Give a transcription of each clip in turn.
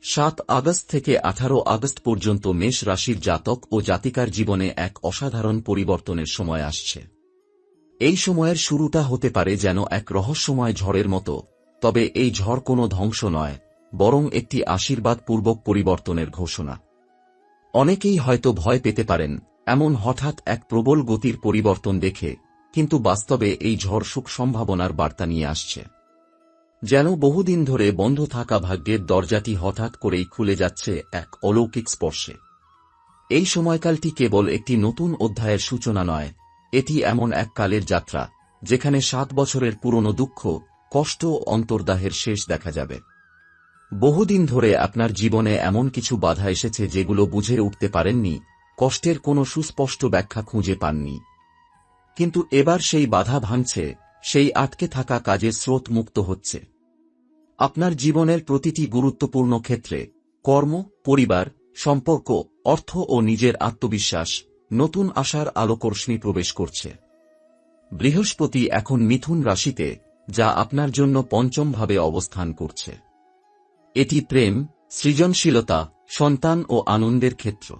7 August থেকে 18 August পর্যন্ত মেষ রাশির জাতক ও জাতিকার জীবনে এক অসাধারণ পরিবর্তনের সময় আসছে। এই সময়ের শুরুটা হতে পারে যেন এক রহস্যময় ঝড়ের মতো, তবে এই ঝড় কোনো ধ্বংস নয়, বরং একটি আশীর্বাদপূর্বক পরিবর্তনের ঘোষণা। অনেকেই হয়তো ভয় পেতে পারেন এমন হঠাৎ এক প্রবল গতির পরিবর্তন দেখে, কিন্তু বাস্তবে এই ঝড় সুখ সম্ভাবনার বার্তা নিয়ে আসছে। যেন বহুদিন ধরে বন্ধ থাকা ভাগ্যের দরজাটি হঠাৎ করেই খুলে যাচ্ছে এক অলৌকিক স্পর্শে। এই সময়কালটি কেবল একটি নতুন অধ্যায়ের সূচনা নয়, এটি এমন এক কালের যাত্রা যেখানে 7 বছরের পুরনো দুঃখ, কষ্ট ও অন্তর্দাহের শেষ দেখা যাবে। বহুদিন ধরে আপনার জীবনে এমন কিছু বাধা এসেছে যেগুলো বুঝে উঠতে পারেননি, কষ্টের কোনো সুস্পষ্ট ব্যাখ্যা খুঁজে পাননি। কিন্তু এবার সেই বাধা ভাঙছে, সেই আটকে থাকা কাজের স্রোত মুক্ত হচ্ছে। আপনার জীবনের প্রতিটি গুরুত্বপূর্ণ ক্ষেত্রে, কর্ম, পরিবার, সম্পর্ক, অর্থ ও নিজের আত্মবিশ্বাস, নতুন আশার আলোকরশ্মি প্রবেশ করছে। বৃহস্পতি এখন মিথুন রাশিতে, যা আপনার জন্য পঞ্চম ভাবে অবস্থান করছে। এটি প্রেম, সৃজনশীলতা, সন্তান ও আনন্দের ক্ষেত্র।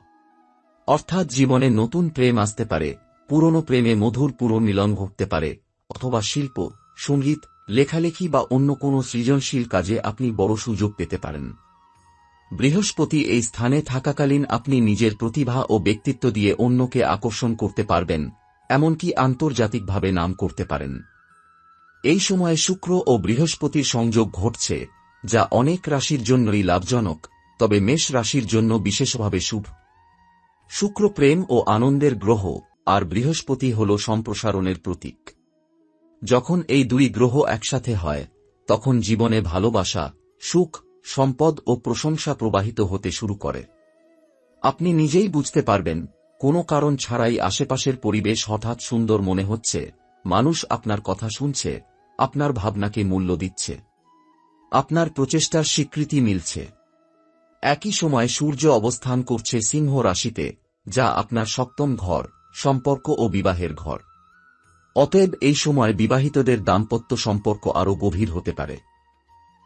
অর্থাৎ জীবনে নতুন প্রেম আসতে পারে, পুরনো প্রেমে মধুর পুনর্মিলন ঘটতে পারে, অথবা শিল্প, সঙ্গীত, লেখালেখি বা অন্য কোনো সৃজনশীল কাজে আপনি বড় সুযোগ পেতে পারেন। বৃহস্পতি এই স্থানে থাকাকালীন আপনি নিজের প্রতিভা ও ব্যক্তিত্ব দিয়ে অন্যকে আকর্ষণ করতে পারবেন, এমনকি আন্তর্জাতিকভাবে নাম করতে পারেন। এই সময়ে শুক্র ও বৃহস্পতির সংযোগ ঘটছে, যা অনেক রাশির জন্যই লাভজনক, তবে মেষ রাশির জন্য বিশেষভাবে শুভ। শুক্র প্রেম ও আনন্দের গ্রহ, আর বৃহস্পতি হল সম্প্রসারণের প্রতীক। যখন এই দুই গ্রহ একসাথে হয়, তখন জীবনে ভালোবাসা, সুখ, সম্পদ ও প্রশংসা প্রবাহিত হতে শুরু করে। আপনি নিজেই বুঝতে পারবেন, কোনো কারণ ছাড়াই আশেপাশের পরিবেশ হঠাৎ সুন্দর মনে হচ্ছে, মানুষ আপনার কথা শুনছে, আপনার ভাবনাকে মূল্য দিচ্ছে, আপনার প্রচেষ্টার স্বীকৃতি মিলছে। একই সময় সূর্য অবস্থান করছে সিংহ রাশিতে, যা আপনার সপ্তম ঘর, সম্পর্ক ও বিবাহের ঘর। অতএব এই সময় বিবাহিতদের দাম্পত্য সম্পর্ক আরও গভীর হতে পারে।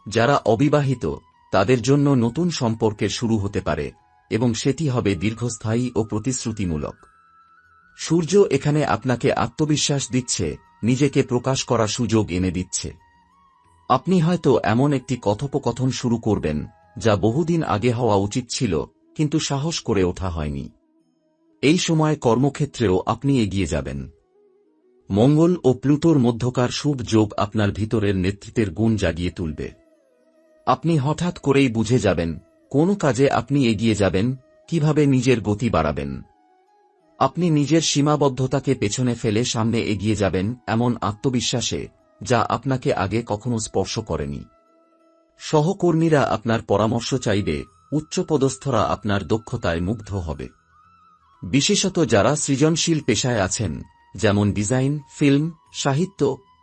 যারা অবিবাহিত, তাদের জন্য নতুন সম্পর্কের শুরু হতে পারে, এবং সেটি হবে দীর্ঘস্থায়ী ও প্রতিশ্রুতিমূলক। সূর্য এখানে আপনাকে আত্মবিশ্বাস দিচ্ছে, নিজেকে প্রকাশ করার সুযোগ এনে দিচ্ছে। আপনি হয়তো এমন একটি কথোপকথন শুরু করবেন, যা বহুদিন আগে হওয়া উচিত ছিল, কিন্তু সাহস করে ওঠা হয়নি। এই সময় কর্মক্ষেত্রেও আপনি এগিয়ে যাবেন। মঙ্গল ও প্লুটোর মধ্যকার শুভ যোগ আপনার ভিতরের নেতৃত্বের গুণ জাগিয়ে তুলবে। আপনি হঠাৎ করেই বুঝে যাবেন, কোন কাজে আপনি এগিয়ে যাবেন, কিভাবে নিজের গতি বাড়াবেন। আপনি নিজের সীমাবদ্ধতাকে পেছনে ফেলে সামনে এগিয়ে যাবেন এমন আত্মবিশ্বাসে, যা আপনাকে আগে কখনো স্পর্শ করেনি। সহকর্মীরা আপনার পরামর্শ চাইবে, উচ্চপদস্থরা আপনার দক্ষতায় মুগ্ধ হবে। বিশেষত যারা সৃজনশীল পেশায় আছেন, যেমন ডিজাইন, ফিল্ম, সাহিত্য,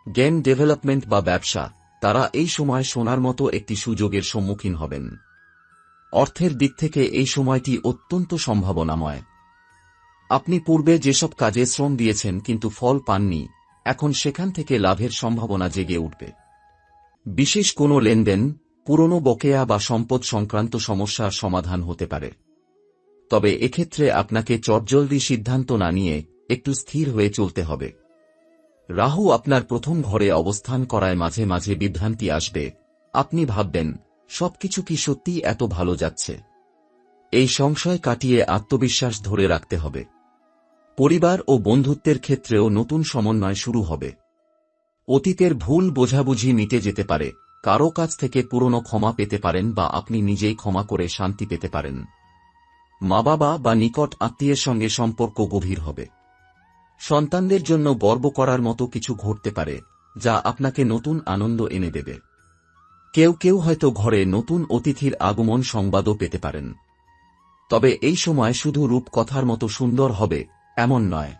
গেম ডেভেলপমেন্ট বা ব্যবসা, তারা এই সময় সোনার মতো একটি সুযোগের সম্মুখীন হবেন। অর্থের দিক থেকে এই সময়টি অত্যন্ত সম্ভাবনাময়। আপনি পূর্বে যেসব কাজে শ্রম দিয়েছেন কিন্তু ফল পাননি, এখন সেখান থেকে লাভের সম্ভাবনা জেগে উঠবে। বিশেষ কোনো লেনদেন, পুরনো বকেয়া বা সম্পদ সংক্রান্ত সমস্যার সমাধান হতে পারে। তবে এক্ষেত্রে আপনাকে চটজলদি সিদ্ধান্ত না নিয়ে একটু স্থির হয়ে চলতে হবে। রাহু আপনার প্রথম ঘরে অবস্থান করায় মাঝে মাঝে বিভ্রান্তি আসবে, আপনি ভাববেন, সবকিছু কি সত্যিই এত ভালো যাচ্ছে? এই সংশয় কাটিয়ে আত্মবিশ্বাস ধরে রাখতে হবে। পরিবার ও বন্ধুত্বের ক্ষেত্রেও নতুন সমন্বয় শুরু হবে। অতীতের ভুল বোঝাবুঝি মিটে যেতে পারে, কারো কাছ থেকে পুরনো ক্ষমা পেতে পারেন বা আপনি নিজেই ক্ষমা করে শান্তি পেতে পারেন। মা বাবা বা নিকট আত্মীয়ের সঙ্গে সম্পর্ক গভীর হবে। সন্তানদের জন্য গর্ব করার মতো কিছু ঘটতে পারে, যা আপনাকে নতুন আনন্দ এনে দেবে। কেউ কেউ হয়তো ঘরে নতুন অতিথির আগমন সংবাদও পেতে পারেন। তবে এই সময় শুধু রূপকথার মতো সুন্দর হবে এমন নয়।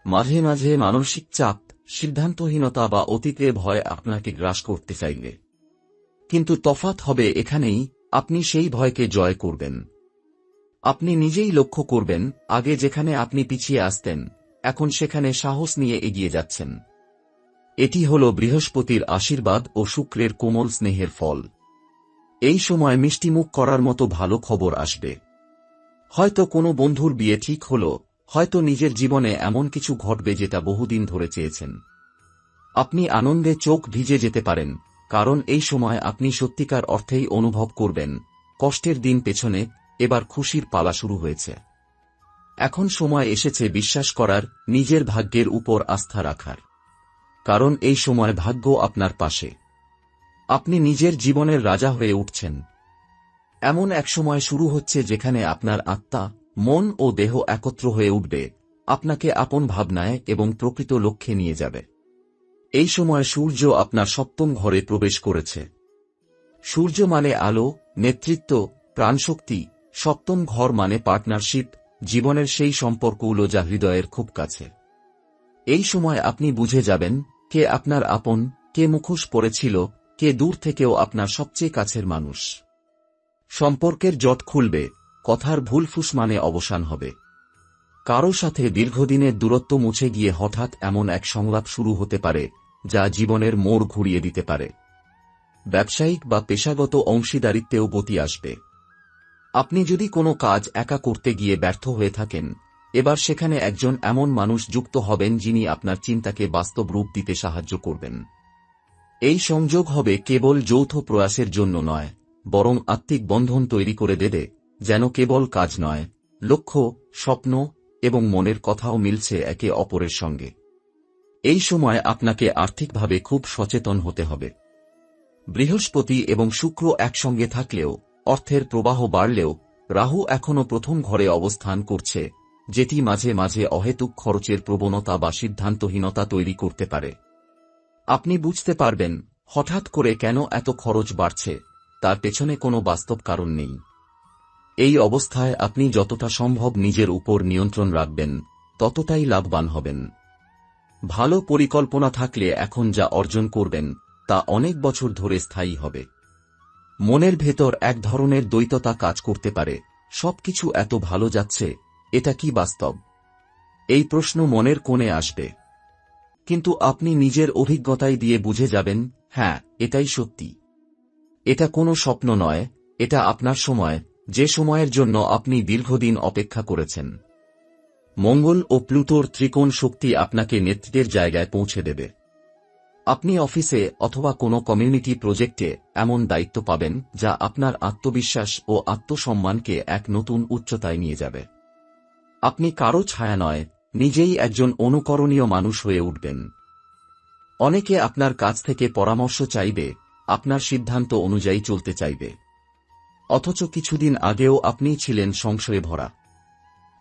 মাঝে মাঝে মানসিক চাপ, সিদ্ধান্তহীনতা বা অতীতের ভয় আপনাকে গ্রাস করতে চাইবে। কিন্তু তফাৎ হবে এখানেই, আপনি সেই ভয়কে জয় করবেন। আপনি নিজেই লক্ষ্য করবেন, আগে যেখানে আপনি পিছিয়ে আসতেন, এখন সেখানে সাহস নিয়ে এগিয়ে যাচ্ছেন। এটি হল বৃহস্পতির আশীর্বাদ ও শুক্রের কোমল স্নেহের ফল। এই সময় মিষ্টিমুখ করার মতো ভালো খবর আসবে। হয়তো কোনো বন্ধুর বিয়ে ঠিক হলো, হয়তো নিজের জীবনে এমন কিছু ঘটবে যেটা বহুদিন ধরে চেয়েছেন। আপনি আনন্দে চোখ ভিজে যেতে পারেন, কারণ এই সময় আপনি সত্যিকার অর্থেই অনুভব করবেন কষ্টের দিন পেছনে এবার খুশির পালা শুরু হয়েছে। এখন সময় এসেছে বিশ্বাস করার, নিজের ভাগ্যের উপর আস্থা রাখার। কারণ এই সময় ভাগ্য আপনার পাশে। আপনি নিজের জীবনের রাজা হয়ে উঠছেন। এমন এক সময় শুরু হচ্ছে যেখানে আপনার আত্মা, মন ও দেহ একত্র হয়ে উঠবে, আপনাকে আপন ভাবনায় এবং প্রকৃত লক্ষ্যে নিয়ে যাবে। এই সময় সূর্য আপনার সপ্তম ঘরে প্রবেশ করেছে। সূর্য মানে আলো, নেতৃত্ব, প্রাণশক্তি। সপ্তম ঘর মানে পার্টনারশিপ, জীবনের সেই সম্পর্কগুলো যা হৃদয়ের খুব কাছে। এই সময় আপনি বুঝে যাবেন কে আপনার আপন, কে মুখোশ পড়েছিল, কে দূর থেকেও আপনার সবচেয়ে কাছের মানুষ। সম্পর্কের জট খুলবে, কথার ভুলফুস মানে অবসান হবে। কারো সাথে দীর্ঘদিনের দূরত্ব মুছে গিয়ে হঠাৎ এমন এক সংলাপ শুরু হতে পারে যা জীবনের মোড় ঘুরিয়ে দিতে পারে। ব্যবসায়িক বা পেশাগত অংশীদারিত্বেও গতি আসবে। আপনি যদি কোনো কাজ একা করতে গিয়ে ব্যর্থ হয়ে থাকেন, এবার সেখানে একজন এমন মানুষ যুক্ত হবেন যিনি আপনার চিন্তাকে বাস্তব রূপ দিতে সাহায্য করবেন। এই সংযোগ হবে কেবল যৌথ প্রয়াসের জন্য নয়, বরং আত্মিক বন্ধন তৈরি করে দেবে, যেন কেবল কাজ নয়, লক্ষ্য, স্বপ্ন এবং মনের কথাও মিলছে একে অপরের সঙ্গে। এই সময় আপনাকে আর্থিকভাবে খুব সচেতন হতে হবে। বৃহস্পতি এবং শুক্র একসঙ্গে থাকলেও, অর্থের প্রবাহ বাড়লেও, রাহু এখনও প্রথম ঘরে অবস্থান করছে, যেটি মাঝে মাঝে অহেতুক খরচের প্রবণতা বা সিদ্ধান্তহীনতা তৈরি করতে পারে। আপনি বুঝতে পারবেন হঠাৎ করে কেন এত খরচ বাড়ছে, তার পেছনে কোনো বাস্তব কারণ নেই। এই অবস্থায় আপনি যতটা সম্ভব নিজের উপর নিয়ন্ত্রণ রাখবেন, ততটাই লাভবান হবেন। ভালো পরিকল্পনা থাকলে এখন যা অর্জন করবেন তা অনেক বছর ধরে স্থায়ী হবে। মনের ভেতর এক ধরনের দ্বৈততা কাজ করতে পারে, সবকিছু এত ভালো যাচ্ছে, এটা কি বাস্তব? এই প্রশ্ন মনের কোণে আসবে। কিন্তু আপনি নিজের অভিজ্ঞতায় দিয়ে বুঝে যাবেন, হ্যাঁ, এটাই সত্যি। এটা কোনো স্বপ্ন নয়, এটা আপনার সময়, যে সময়ের জন্য আপনি দীর্ঘদিন অপেক্ষা করেছেন। মঙ্গল ও প্লুটোর ত্রিকোণ শক্তি আপনাকে নেতৃত্বের জায়গায় পৌঁছে দেবে। আপনি অফিসে অথবা কোনো কমিউনিটি প্রজেক্টে এমন দায়িত্ব পাবেন যা আপনার আত্মবিশ্বাস ও আত্মসম্মানকে এক নতুন উচ্চতায় নিয়ে যাবে। আপনি কারো ছায়া নয়, নিজেই একজন অনুকরণীয় মানুষ হয়ে উঠবেন। অনেকে আপনার কাছ থেকে পরামর্শ চাইবে, আপনার সিদ্ধান্ত অনুযায়ী চলতে চাইবে। অথচ কিছুদিন আগেও আপনি ছিলেন সংশয়ে ভরা।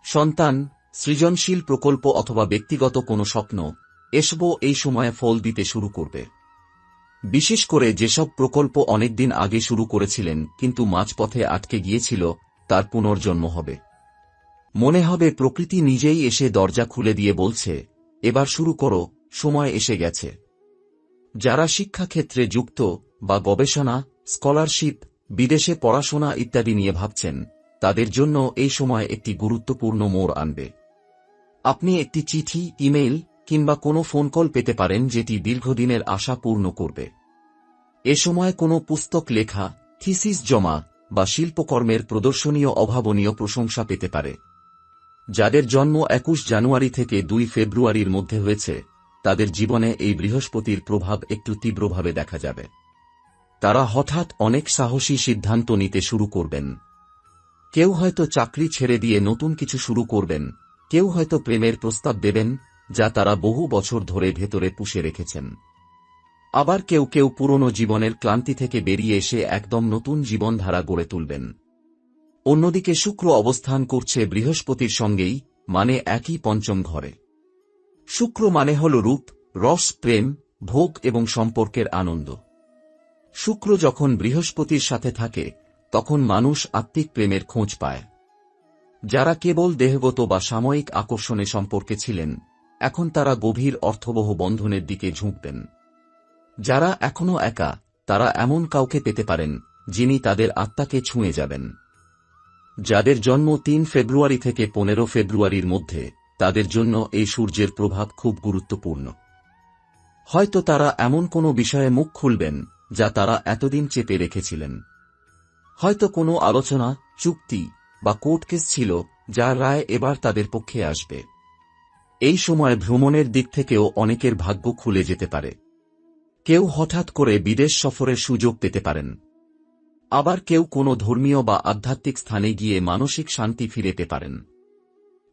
সন্তান, সৃজনশীল প্রকল্প অথবা ব্যক্তিগত কোনো স্বপ্ন, এসবও এই সময়ে ফল দিতে শুরু করবে। বিশেষ করে যেসব প্রকল্প অনেকদিন আগে শুরু করেছিলেন কিন্তু মাঝপথে আটকে গিয়েছিল, তার পুনর্জন্ম হবে। মনে হবে প্রকৃতি নিজেই এসে দরজা খুলে দিয়ে বলছে, এবার শুরু করো, সময় এসে গেছে। যারা শিক্ষাক্ষেত্রে যুক্ত বা গবেষণা, স্কলারশিপ, বিদেশে পড়াশোনা ইত্যাদি নিয়ে ভাবছেন, তাদের জন্য এই সময় একটি গুরুত্বপূর্ণ মোড় আনবে। আপনি একটি চিঠি, ইমেইল কিংবা কোনো ফোন কল পেতে পারেন যেটি দীর্ঘদিনের আশা পূর্ণ করবে। এ সময় কোনো পুস্তক লেখা, থিসিস জমা বা শিল্পকর্মের প্রদর্শনীয় অভাবনীয় প্রশংসা পেতে পারে। যাদের জন্ম 21 জানুয়ারি থেকে 2 ফেব্রুয়ারির মধ্যে হয়েছে, তাদের জীবনে এই বৃহস্পতির প্রভাব একটু তীব্রভাবে দেখা যাবে। তারা হঠাৎ অনেক সাহসী সিদ্ধান্ত নিতে শুরু করবেন। কেউ হয়তো চাকরি ছেড়ে দিয়ে নতুন কিছু শুরু করবেন, কেউ হয়তো প্রেমের প্রস্তাব দেবেন যা তারা বহু বছর ধরে ভেতরে পুষে রেখেছেন। আবার কেউ কেউ পুরনো জীবনের ক্লান্তি থেকে বেরিয়ে এসে একদম নতুন জীবনধারা গড়ে তুলবেন। অন্যদিকে শুক্র অবস্থান করছে বৃহস্পতির সঙ্গেই, মানে একই পঞ্চম ঘরে। শুক্র মানে হল রূপ, রস, প্রেম, ভোগ এবং সম্পর্কের আনন্দ। শুক্র যখন বৃহস্পতির সাথে থাকে তখন মানুষ আত্মিক প্রেমের খোঁজ পায়। যারা কেবল দেহগত বা সাময়িক আকর্ষণে সম্পর্কে ছিলেন, এখন তারা গভীর অর্থবহ বন্ধনের দিকে ঝুঁকবেন। যারা এখনও একা, তারা এমন কাউকে পেতে পারেন যিনি তাদের আত্মাকে ছুঁয়ে যাবেন। যাদের জন্ম 3 ফেব্রুয়ারি থেকে 15 ফেব্রুয়ারির মধ্যে, তাদের জন্য এই সূর্যের প্রভাব খুব গুরুত্বপূর্ণ। হয়তো তারা এমন কোনো বিষয়ে মুখ খুলবেন যা তারা এতদিন চেপে রেখেছিলেন। হয়তো কোনো আলোচনা, চুক্তি বা কোর্ট কেস ছিল যার রায় এবার তাদের পক্ষে আসবে। এই সময় ভ্রমণের দিক থেকেও অনেকের ভাগ্য খুলে যেতে পারে। কেউ হঠাৎ করে বিদেশ সফরের সুযোগ পেতে পারেন। আবার কেউ কোনো ধর্মীয় বা আধ্যাত্মিক স্থানে গিয়ে মানসিক শান্তি ফিরে পেতে পারেন।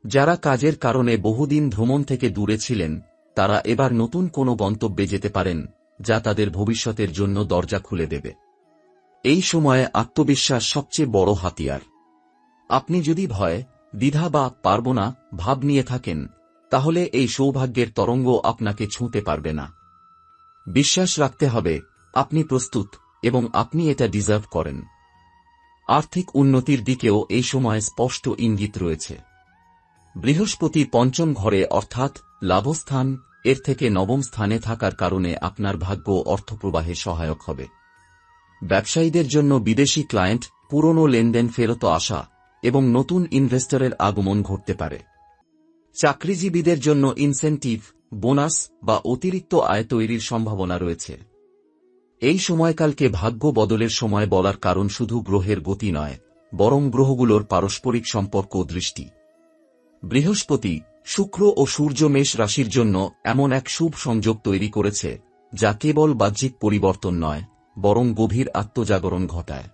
যারা কাজের কারণে বহুদিন ভ্রমণ থেকে দূরে ছিলেন, তারা এবার নতুন কোনো গন্তব্যে যেতে পারেন, যা তাদের ভবিষ্যতের জন্য দরজা খুলে দেবে। এই সময়ে আত্মবিশ্বাস সবচেয়ে বড় হাতিয়ার। আপনি যদি ভয়, দ্বিধা বা পারব না ভাব নিয়ে থাকেন, তাহলে এই সৌভাগ্যের তরঙ্গ আপনাকে ছুঁতে পারবে না। বিশ্বাস রাখতে হবে, আপনি প্রস্তুত এবং আপনি এটা ডিজার্ভ করেন। আর্থিক উন্নতির দিকেও এই সময় স্পষ্ট ইঙ্গিত রয়েছে। বৃহস্পতি পঞ্চম ঘরে অর্থাৎ লাভস্থান এর থেকে নবম স্থানে থাকার কারণে আপনার ভাগ্য অর্থপ্রবাহে সহায়ক হবে। ব্যবসায়ীদের জন্য বিদেশি ক্লায়েন্ট, পুরনো লেনদেন ফেরত আসা এবং নতুন ইনভেস্টরের আগমন ঘটতে পারে। চাকরিজীবীদের জন্য ইনসেন্টিভ, বোনাস বা অতিরিক্ত আয় তৈরির সম্ভাবনা রয়েছে। এই সময়কালকে ভাগ্য বদলের সময় বলার কারণ শুধু গ্রহের গতি নয়, বরং গ্রহগুলোর পারস্পরিক সম্পর্ক ও দৃষ্টি। বৃহস্পতি, শুক্র ও সূর্য মেষ রাশির জন্য এমন এক শুভ সংযোগ তৈরি করেছে যা কেবল বাহ্যিক পরিবর্তন নয়, বরং গভীর আত্মজাগরণ ঘটায়।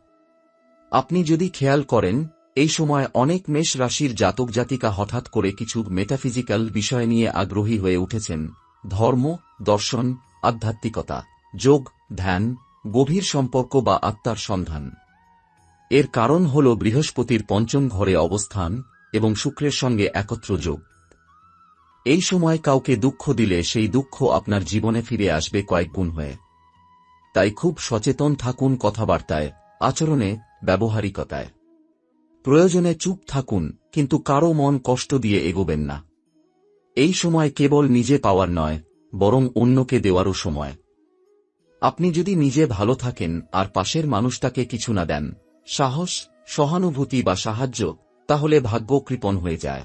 আপনি যদি খেয়াল করেন, এই সময় অনেক মেষ রাশির জাতক জাতিকা হঠাৎ করে কিছু মেটাফিজিক্যাল বিষয় নিয়ে আগ্রহী হয়ে উঠেছেন। ধর্ম, দর্শন, আধ্যাত্মিকতা, যোগ, ধ্যান, গভীর সম্পর্ক বা আত্মার সন্ধান। এর কারণ হল বৃহস্পতির পঞ্চম ঘরে অবস্থান এবং শুক্রের সঙ্গে একত্র যোগ। এই সময় কাউকে দুঃখ দিলে সেই দুঃখ আপনার জীবনে ফিরে আসবে কয়েক গুণ হয়ে। তাই খুব সচেতন থাকুন কথাবার্তায়, আচরণে, ব্যবহারিকতায়। প্রয়োজনে চুপ থাকুন, কিন্তু কারো মন কষ্ট দিয়ে এগোবেন না। এই সময় কেবল নিজে পাওয়ার নয়, বরং অন্যকে দেওয়ারও সময়। আপনি যদি নিজে ভালো থাকেন আর পাশের মানুষটাকে কিছু না দেন, সাহস, সহানুভূতি বা সাহায্য, তাহলে ভাগ্য কৃপণ হয়ে যায়।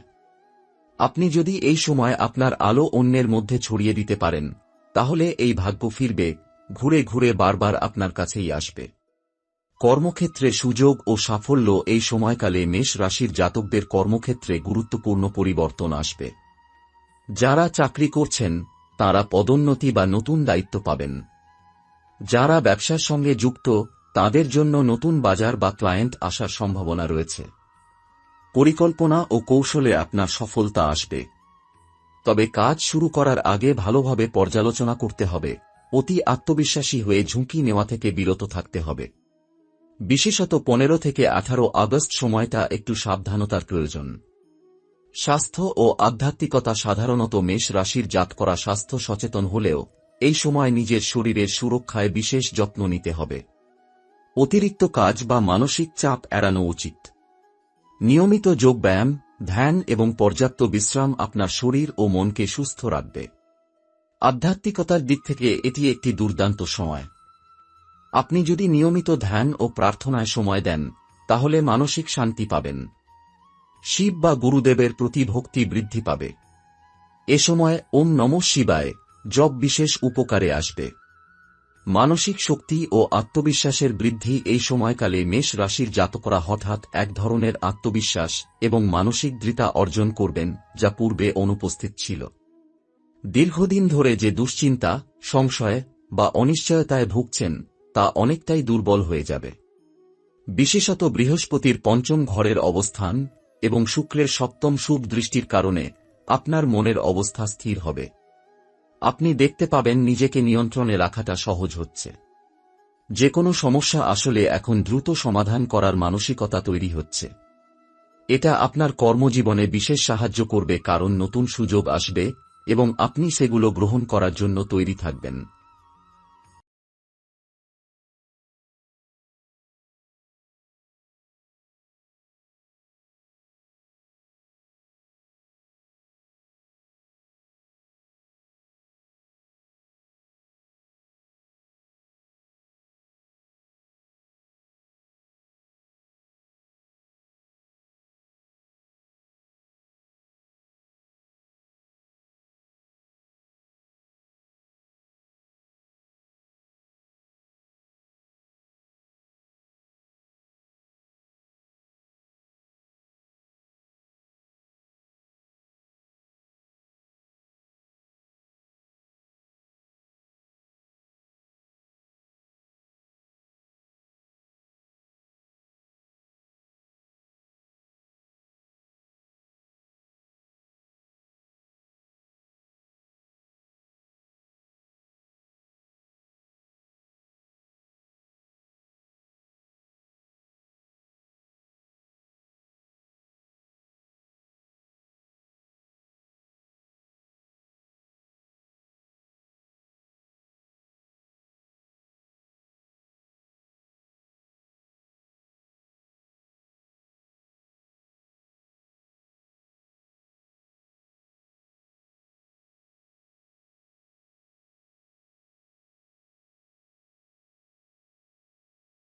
আপনি যদি এই সময় আপনার আলো অন্যের মধ্যে ছড়িয়ে দিতে পারেন, তাহলে এই ভাগ্য ফিরবে, ঘুরে ঘুরে বারবার আপনার কাছেই আসবে। কর্মক্ষেত্রে সুযোগ ও সাফল্য এই সময়কালে মেষ রাশির জাতকদের কর্মক্ষেত্রে গুরুত্বপূর্ণ পরিবর্তন আসবে। যারা চাকরি করছেন তারা পদোন্নতি বা নতুন দায়িত্ব পাবেন। যারা ব্যবসার সঙ্গে যুক্ত তাদের জন্য নতুন বাজার বা ক্লায়েন্ট আসার সম্ভাবনা রয়েছে। পরিকল্পনা ও কৌশলে আপনার সফলতা আসবে। তবে কাজ শুরু করার আগে ভালোভাবে পর্যালোচনা করতে হবে, অতি আত্মবিশ্বাসী হয়ে ঝুঁকি নেওয়া থেকে বিরত থাকতে হবে। বিশেষত 15 থেকে 18 আগস্ট সময়টা একটু সাবধানতার প্রয়োজন। স্বাস্থ্য ও আধ্যাত্মিকতা সাধারণত মেষ রাশির জাতকরা স্বাস্থ্য সচেতন হলেও এই সময় নিজের শরীরের সুরক্ষায় বিশেষ যত্ন নিতে হবে। অতিরিক্ত কাজ বা মানসিক চাপ এড়ানো উচিত। নিয়মিত যোগব্যায়াম, ধ্যান এবং পর্যাপ্ত বিশ্রাম আপনার শরীর ও মনকে সুস্থ রাখবে। আধ্যাত্মিকতার দিক থেকে এটি একটি দুর্দান্ত সময়। আপনি যদি নিয়মিত ধ্যান ও প্রার্থনায় সময় দেন, তাহলে মানসিক শান্তি পাবেন। শিব বা গুরুদেবের প্রতি ভক্তি বৃদ্ধি পাবে। এ সময় ওম নমঃ শিবায় জপ বিশেষ উপকারে আসবে। মানসিক শক্তি ও আত্মবিশ্বাসের বৃদ্ধি এই সময়কালে মেষ রাশির জাতকরা হঠাৎ এক ধরনের আত্মবিশ্বাস এবং মানসিক দৃঢ়তা অর্জন করবেন যা পূর্বে অনুপস্থিত ছিল। দীর্ঘদিন ধরে যে দুশ্চিন্তা, সংশয় বা অনিশ্চয়তায় ভুগছেন তা অনেকটাই দুর্বল হয়ে যাবে। বিশেষত বৃহস্পতির পঞ্চম ঘরের অবস্থান এবং শুক্রের সপ্তম শুভ দৃষ্টির কারণে আপনার মনের অবস্থা স্থির হবে। আপনি দেখতে পাবেন নিজেকে নিয়ন্ত্রণে রাখাটা সহজ হচ্ছে। যে কোনো সমস্যা আসলে এখন দ্রুত সমাধান করার মানসিকতা তৈরি হচ্ছে। এটা আপনার কর্মজীবনে বিশেষ সাহায্য করবে কারণ নতুন সুযোগ আসবে এবং আপনি সেগুলো গ্রহণ করার জন্য তৈরি থাকবেন।